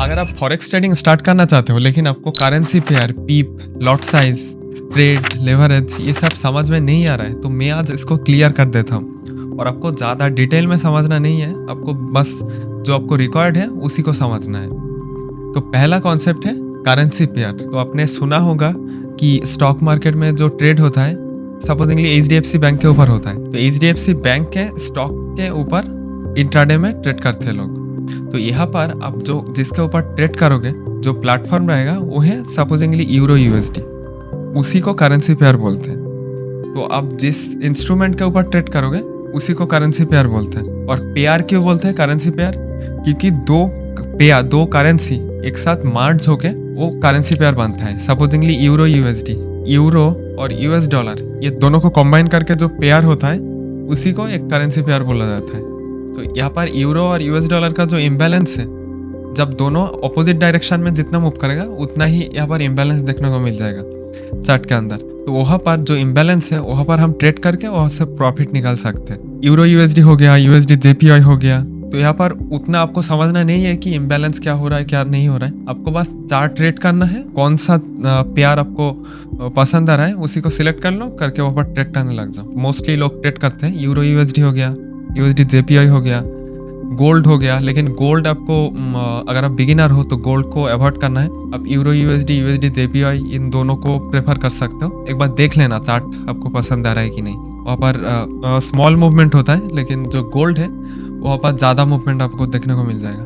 अगर आप forex trading start करना चाहते हो लेकिन आपको करेंसी पेयर, पीप, लॉट साइज, स्प्रेड, लेवरेज ये सब समझ में नहीं आ रहा है तो मैं आज इसको क्लियर कर देता हूँ। और आपको ज़्यादा डिटेल में समझना नहीं है, आपको बस जो आपको रिक्वायर्ड है उसी को समझना है। तो पहला कॉन्सेप्ट है करेंसी पेयर। तो आपने सुना होगा कि स्टॉक मार्केट में जो ट्रेड होता है सपोजिंगली HDFC बैंक के ऊपर होता है। तो HDFC बैंक के स्टॉक के ऊपर इंट्राडे में ट्रेड करते हैं लोग। तो यहाँ पर आप जो जिसके ऊपर ट्रेड करोगे जो प्लेटफॉर्म रहेगा वो है सपोजिंगली यूरो USD, उसी को करेंसी पेयर बोलते हैं। तो आप जिस इंस्ट्रूमेंट के ऊपर ट्रेड करोगे उसी को करेंसी पेयर बोलते हैं। और पेयर क्यों बोलते हैं करेंसी पेयर? क्योंकि दो करेंसी एक साथ मर्ज होके वो करेंसी पेयर बनता है। सपोजिंगली यूरो USD, यूरो और US डॉलर ये दोनों को कंबाइन करके जो पेयर होता है उसी को एक करेंसी पेयर बोला जाता है। तो यहाँ पर यूरो और US डॉलर का जो इम्बैलेंस है, जब दोनों अपोजिट डायरेक्शन में जितना मूव करेगा उतना ही यहाँ पर इम्बैलेंस देखने को मिल जाएगा चार्ट के अंदर। तो वहाँ पर जो इम्बैलेंस है वहाँ पर हम ट्रेड करके वहाँ से प्रॉफिट निकाल सकते हैं। यूरो USD हो गया, USD JPY हो गया। तो यहाँ पर उतना आपको समझना नहीं है कि इम्बैलेंस क्या हो रहा है क्या नहीं हो रहा है, आपको बस चार्ट ट्रेड करना है। कौन सा पेयर आपको पसंद आ रहा है उसी को सिलेक्ट कर लो, करके वहाँ पर ट्रेड करने लग जाओ। मोस्टली लोग ट्रेड करते हैं यूरो USD हो गया, USD JPY हो गया, गोल्ड हो गया। लेकिन गोल्ड आपको अगर आप बिगिनर हो तो गोल्ड को अवॉइड करना है। आप यूरो USD, USD JPY इन दोनों को प्रेफर कर सकते हो। एक बार देख लेना चार्ट आपको पसंद आ रहा है कि नहीं। वहाँ पर स्मॉल मूवमेंट होता है, लेकिन जो गोल्ड है वहाँ पर ज़्यादा मूवमेंट आपको देखने को मिल जाएगा।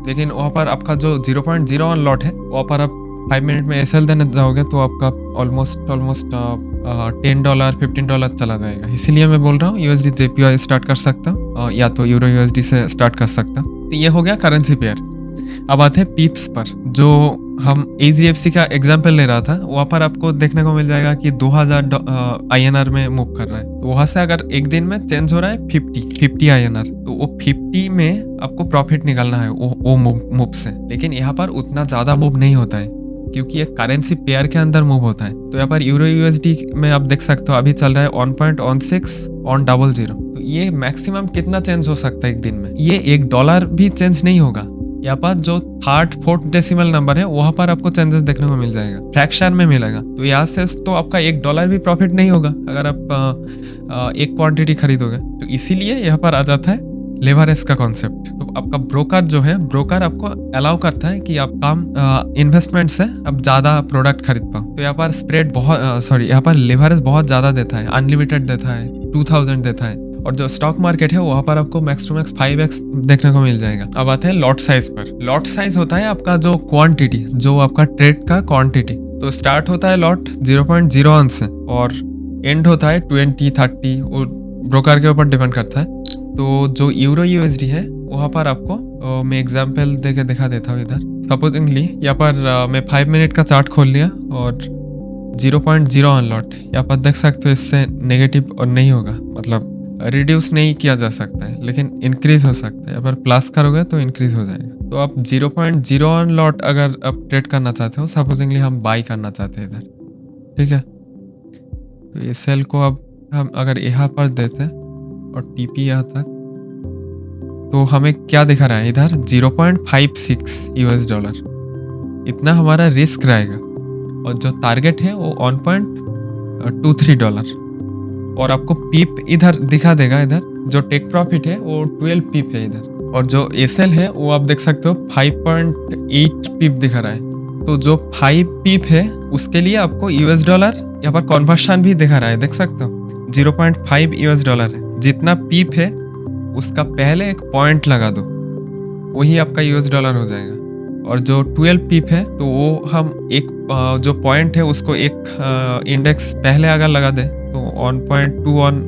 लेकिन वहाँ पर आपका जो 0.01 लॉट है वहाँ पर आप 5 मिनट में SL देने जाओगे तो आपका ऑलमोस्ट $10, $15 चला जाएगा। इसीलिए मैं बोल रहा हूँ USD JPY स्टार्ट कर सकता हूँ या तो यूरो USD से स्टार्ट कर सकता हूँ। तो ये हो गया करेंसी पेयर। अब आते हैं पीप्स पर, जो हम HDFC का एग्जाम्पल ले रहा था। वहाँ पर आपको देखने को मिल जाएगा कि 2000 INR में मूव कर रहा है। तो वहाँ से अगर एक दिन में चेंज हो रहा है 50 INR, तो वो 50 में आपको प्रॉफिट निकालना है वो मूव से। लेकिन यहाँ पर उतना ज़्यादा मूव नहीं होता है क्योंकि ये करेंसी पेयर के अंदर मूव होता है। तो यहाँ पर यूरो USD में आप देख सकते हो अभी चल रहा है 1.16 तो ये मैक्सिमम कितना चेंज हो सकता है एक दिन में? ये $1 भी चेंज नहीं होगा। यहाँ पर जो 3rd 4th डेसिमल नंबर है वहां पर आपको चेंजेस देखने को मिल जाएगा, फ्रैक्शन में मिलेगा। तो यहाँ से तो आपका $1 भी प्रॉफिट नहीं होगा अगर आप एक क्वांटिटी खरीदोगे। तो इसीलिए यहाँ पर आ जाता है लेवरेज का कॉन्सेप्ट। तो आपका ब्रोकर जो है, ब्रोकर आपको अलाउ करता है कि आप कम इन्वेस्टमेंट से अब ज्यादा प्रोडक्ट खरीद पाओ। तो यहाँ पर स्प्रेड यहाँ पर लेवरेज बहुत ज्यादा देता है, अनलिमिटेड देता है, 2000 देता है। और जो स्टॉक मार्केट है वहाँ पर आपको मैक्स टू मैक्स 5x देखने को मिल जाएगा। अब आते हैं लॉट साइज पर। लॉट साइज होता है आपका जो क्वांटिटी, जो आपका ट्रेड का क्वांटिटी। तो स्टार्ट होता है लॉट 0.01 से और एंड होता है 20, 30, और ब्रोकर के ऊपर डिपेंड करता है। तो जो यूरो USD है वहाँ पर आपको मैं एग्जाम्पल देके दिखा देता हूँ। इधर सपोजिंगली यहाँ पर मैं 5 मिनट का चार्ट खोल लिया और 0.01 लॉट यहाँ पर देख सकते हो। इससे नेगेटिव और नहीं होगा, मतलब रिड्यूस नहीं किया जा सकता है, लेकिन इंक्रीज हो सकता है। अगर प्लस करोगे तो इंक्रीज हो जाएगा। तो आप 0.01 लॉट अगर आप ट्रेड करना चाहते हो, सपोजिंगली हम बाई करना चाहते हैं इधर, ठीक है। तो ये सेल को अब हम अगर यहाँ पर देते हैं और TP यहाँ तक, तो हमें क्या दिखा रहा है इधर? 0.56 US डॉलर, इतना हमारा रिस्क रहेगा। और जो टारगेट है वो $1.23। और आपको पीप इधर दिखा देगा, इधर जो टेक प्रॉफिट है वो 12 पीप है इधर। और जो SL है वो आप देख सकते हो 5.8 पीप दिखा रहा है। तो जो 5 पीप है उसके लिए आपको US डॉलर यहाँ पर कन्वर्शन भी दिखा रहा है, देख सकते हो 0.5 US डॉलर है। जितना पीप है उसका पहले एक पॉइंट लगा दो, वही आपका US डॉलर हो जाएगा। और जो 12 पीप है तो वो हम एक जो पॉइंट है उसको एक इंडेक्स पहले अगर लगा दे तो 1.21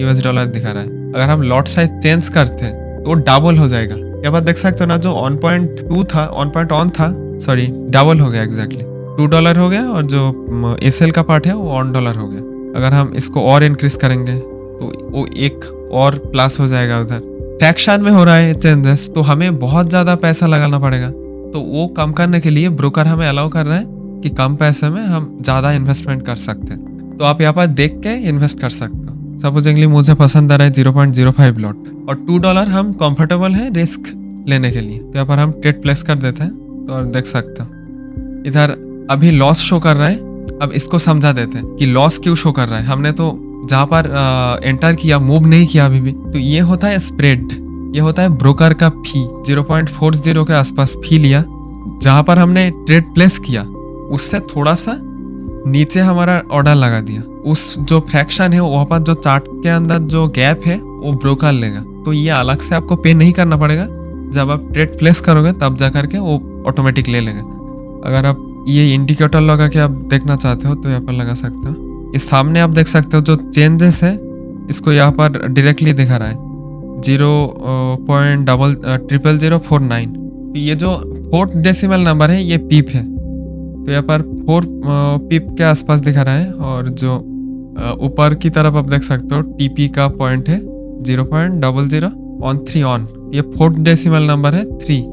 US डॉलर दिखा रहा है। अगर हम लॉट साइज चेंज करते हैं तो डबल हो जाएगा। यहाँ पर देख सकते हो ना, जो 1.2 था 1.1 था, सॉरी डबल हो गया, एग्जैक्टली $2 हो गया। और जो SL का पार्ट है वो $1 हो गया। अगर हम इसको और इंक्रीज करेंगे तो वो एक और प्लस हो जाएगा। उधर फ्रैक्शन में हो रहा है चेंजेस, तो हमें बहुत ज़्यादा पैसा लगाना पड़ेगा। तो वो कम करने के लिए ब्रोकर हमें अलाउ कर रहा है कि कम पैसे में हम ज़्यादा इन्वेस्टमेंट कर सकते हैं। तो आप यहाँ पर देख के इन्वेस्ट कर सकते हो। सपोजिंगली मुझे पसंद आ रहा है 0.05 लॉट और $2 हम कंफर्टेबल है रिस्क लेने के लिए। तो यहाँ पर हम ट्रेड प्लेस कर देते हैं तो और देख सकते हो इधर अभी लॉस शो कर रहा है। अब इसको समझा देते हैं कि लॉस क्यों शो कर रहा है। हमने तो जहाँ पर एंटर किया, मूव नहीं किया अभी भी। तो ये होता है स्प्रेड, ये होता है ब्रोकर का फी। 0.40 के आसपास फी लिया जहाँ पर हमने ट्रेड प्लेस किया, उससे थोड़ा सा नीचे हमारा ऑर्डर लगा दिया। उस जो फ्रैक्शन है वहाँ पर जो चार्ट के अंदर जो गैप है वो ब्रोकर लेगा। तो ये अलग से आपको पे नहीं करना पड़ेगा। जब आप ट्रेड प्लेस करोगे तब जा करके वो ऑटोमेटिक ले लेगा। अगर आप ये इंडिकेटर लगा के आप देखना चाहते हो तो यहाँ पर लगा सकते हो। इस सामने आप देख सकते हो जो चेंजेस है इसको यहाँ पर डायरेक्टली दिखा रहा है 0.000049। तो ये जो 4th डेसिमल नंबर है ये पीप है। तो यहाँ पर 4 पीप के आसपास दिखा रहा है। और जो ऊपर की तरफ आप देख सकते हो टीपी का पॉइंट है 0.00 ऑन। ये 4th डेसिमल नंबर है 3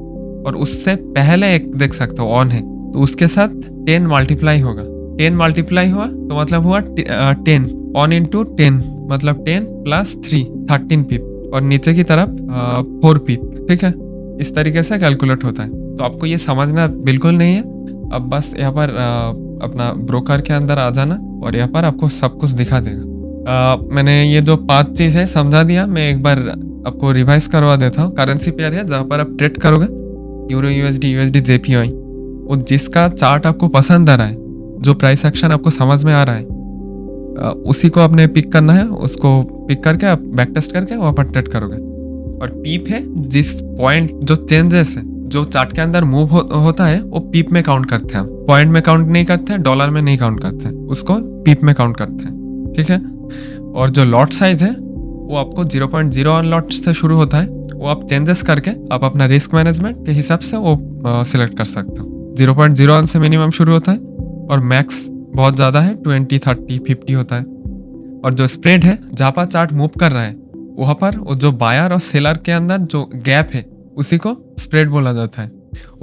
और उससे पहले एक देख सकते हो ऑन है। तो उसके साथ 10 मल्टीप्लाई होगा। 10 मल्टीप्लाई हुआ तो मतलब हुआ 10 ऑन इंटू 10 मतलब 10 प्लस 3 13 पीप और नीचे की तरफ 4 पीप। ठीक है, इस तरीके से कैलकुलेट होता है। तो आपको ये समझना बिल्कुल नहीं है। अब बस यहाँ पर अपना ब्रोकर के अंदर आ जाना और यहाँ पर आपको सब कुछ दिखा देगा। मैंने ये जो 5 चीज़ है समझा दिया। मैं एक बार आपको रिवाइज करवा देता हूँ। करेंसी पेयर है जहाँ पर आप ट्रेड करोगे यूरो यूएसडी यूएसडी जेपीवाई। वो जिसका चार्ट आपको पसंद आ रहा है, जो प्राइस एक्शन आपको समझ में आ रहा है, उसी को आपने पिक करना है। उसको पिक करके आप बैक टेस्ट करके वहाँ पर ट्रेड करोगे। और पीप है जिस पॉइंट जो चेंजेस है जो चार्ट के अंदर मूव होता है वो पीप में काउंट करते हैं। पॉइंट में काउंट नहीं करते हैं, डॉलर में नहीं काउंट करते हैं, उसको पीप में काउंट करते हैं। ठीक है। और जो लॉट साइज है वो आपको 0.01 लॉट से शुरू होता है। वो आप चेंजेस करके आप अपना रिस्क मैनेजमेंट के हिसाब से वो सिलेक्ट कर सकते हो। 0.01 से मिनिमम शुरू होता है और मैक्स बहुत ज़्यादा है 20 30 50 होता है। और जो स्प्रेड है जहाँ पर चार्ट मूव कर रहा है वहाँ पर वो जो बायर और सेलर के अंदर जो गैप है उसी को स्प्रेड बोला जाता है।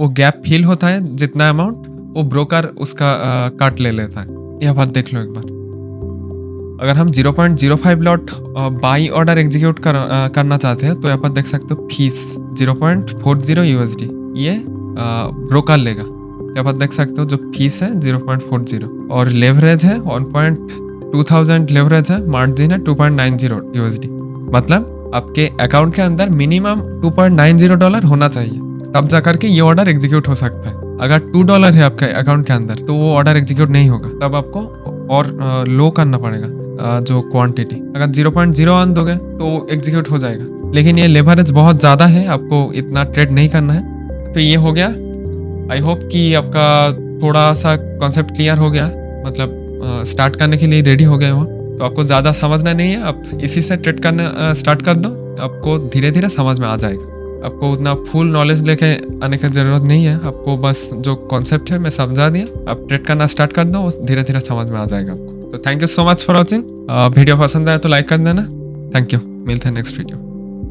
वो गैप फिल होता है जितना अमाउंट वो ब्रोकर उसका काट ले लेता है। यहाँ पर देख लो एक बार। अगर हम 0.05 लॉट बाई ऑर्डर एग्जीक्यूट करना चाहते हैं तो यहाँ पर देख सकते हो फीस 0.40 यूएसडी ये ब्रोकर लेगा। यहाँ पर देख सकते हो जो फीस है 0.40 और लेवरेज है 1.2000 लेवरेज है, मार्जिन है 2.90 यूएसडी। मतलब आपके अकाउंट के अंदर मिनिमम $2.90 होना चाहिए तब जाकर के ये ऑर्डर एग्जीक्यूट हो सकता है। अगर $2 है आपके अकाउंट के अंदर तो वो ऑर्डर एग्जीक्यूट नहीं होगा, तब आपको और लो करना पड़ेगा जो क्वांटिटी। अगर 0.01 दोगे तो एग्जीक्यूट हो जाएगा। लेकिन ये लेवरेज बहुत ज़्यादा है, आपको इतना ट्रेड नहीं करना है। तो ये हो गया। आई होप कि आपका थोड़ा सा कॉन्सेप्ट क्लियर हो गया, मतलब स्टार्ट करने के लिए रेडी हो गए हो। तो आपको ज़्यादा समझना नहीं है, आप इसी से ट्रेड करना स्टार्ट कर दो, आपको धीरे धीरे समझ में आ जाएगा। आपको उतना फुल नॉलेज लेके आने की ज़रूरत नहीं है। आपको बस जो कॉन्सेप्ट है मैं समझा दिया, आप ट्रेड करना स्टार्ट कर दो, धीरे धीरे समझ में आ जाएगा आपको। तो thank you so much for watching. Video पसंद आया तो लाइक कर देना। थैंक यू, मिलते हैं नेक्स्ट वीडियो।